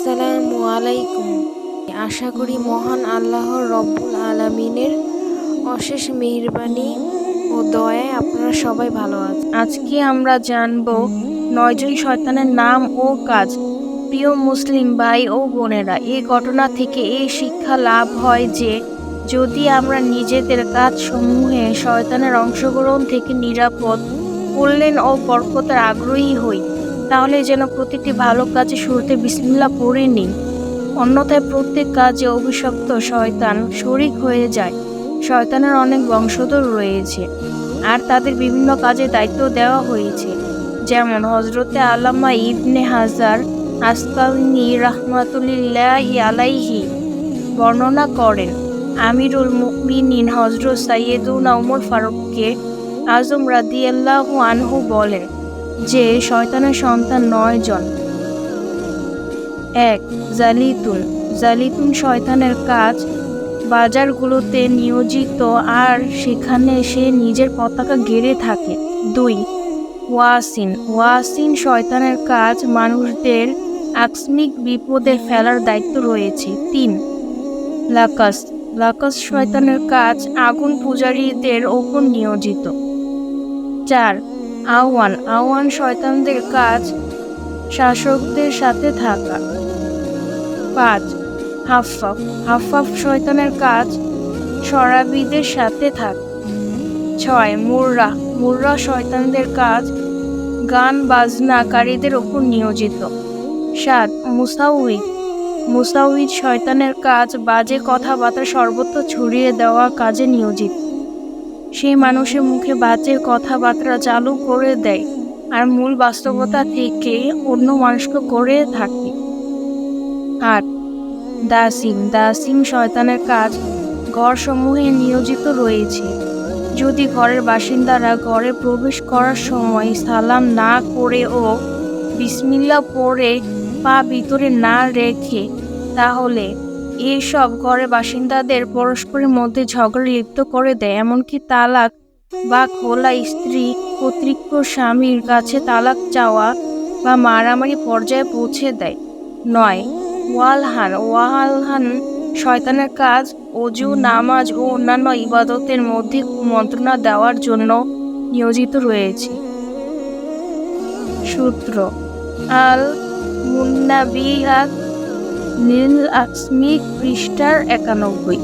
আসসালামু আলাইকুম। আশা করি মহান আল্লাহর রব্বুল আলামিনের অশেষ মেহেরবানি ও দয়ায় আপনারা সবাই ভালো আছেন। আজকে আমরা জানব 9জন শয়তানের নাম ও কাজ। প্রিয় মুসলিম ভাই ও বোনেরা, এই ঘটনা থেকে এই শিক্ষা লাভ হয় যে যদি আমরা নিজেদের কাজসমূহে শয়তানের অংশগ্রহণ থেকে নিরাপদ, কল্যাণ ও বরকতের আগ্রহী হই, তাহলে যেন প্রতিটি ভালো কাজে শুরুতে বিসমিল্লাহ পড়ে নিই। অন্যথায় প্রত্যেক কাজে অভিশপ্ত শয়তান শরিক হয়ে যায়। শয়তানের অনেক বংশধর রয়েছে আর তাদের বিভিন্ন কাজে দায়িত্ব দেওয়া হয়েছে, যেমন হযরতে আল্লামা ইবনে হাজার আসকালানি রাহমাতুল্লাহি আলাইহি বর্ণনা করেন, আমিরুল মুমিনিন হযরত সাইয়েদুনা উমর ফারুককে আজম রাদিয়াল্লাহু আনহু বলেন যে শয়তানের সন্তান 9 জন। 1. জালিতুন শয়তানের কাজ বাজারগুলোতে নিয়োজিত আর সেখানে সে নিজের পতাকা গেড়ে থাকে। 2. ওয়াসিন শয়তানের কাজ মানুষদের আকস্মিক বিপদে ফেলার দায়িত্ব রয়েছে। 3. লাকাস শয়তানের কাজ আগুন পূজারীদের ওপর নিয়োজিত। 4. আওয়ান শয়তানদের কাজ শাসকদের সাথে থাকা। 5. হাফাফ শয়তানের কাজ শরাবীদের সাথে থাকা। 6. মুর্রা শয়তানদের কাজ গান বাজনাকারীদের ওপর নিয়োজিত। 7. মুসাউইদ শয়তানের কাজ বাজে কথাবার্তা সর্বত্র ছড়িয়ে দেওয়া কাজে নিয়োজিত। সেই মানুষের মুখে বাজে কথাবার্তা চালু করে দেয় আর মূল বাস্তবতা থেকে অন্য মানুষকে করে থাকে। 8. দাসিম শয়তানের কাজ ঘরসমূহে নিয়োজিত রয়েছে। যদি ঘরের বাসিন্দারা ঘরে প্রবেশ করার সময় সালাম না করে ও বিসমিল্লাহ পড়ে পা ভিতরে না রেখে, তাহলে এইসব ঘরের বাসিন্দাদের পরস্পরের মধ্যে ঝগড়া লিপ্ত করে দেয়, এমনকি তালাক বা খোলা স্ত্রী কর্তৃক স্বামীর কাছে তালাক চাওয়া বা মারামারি পর্যায়ে পৌঁছে দেয়। 9. ওয়ালহান শয়তানের কাজ ওযু, নামাজ ও অন্যান্য ইবাদতের মধ্যে কুমন্ত্রণা দেওয়ার জন্য নিয়োজিত রয়েছে। সূত্র আল মুন্নাবিহাত নীল আকসমিক পৃষ্ঠার 91।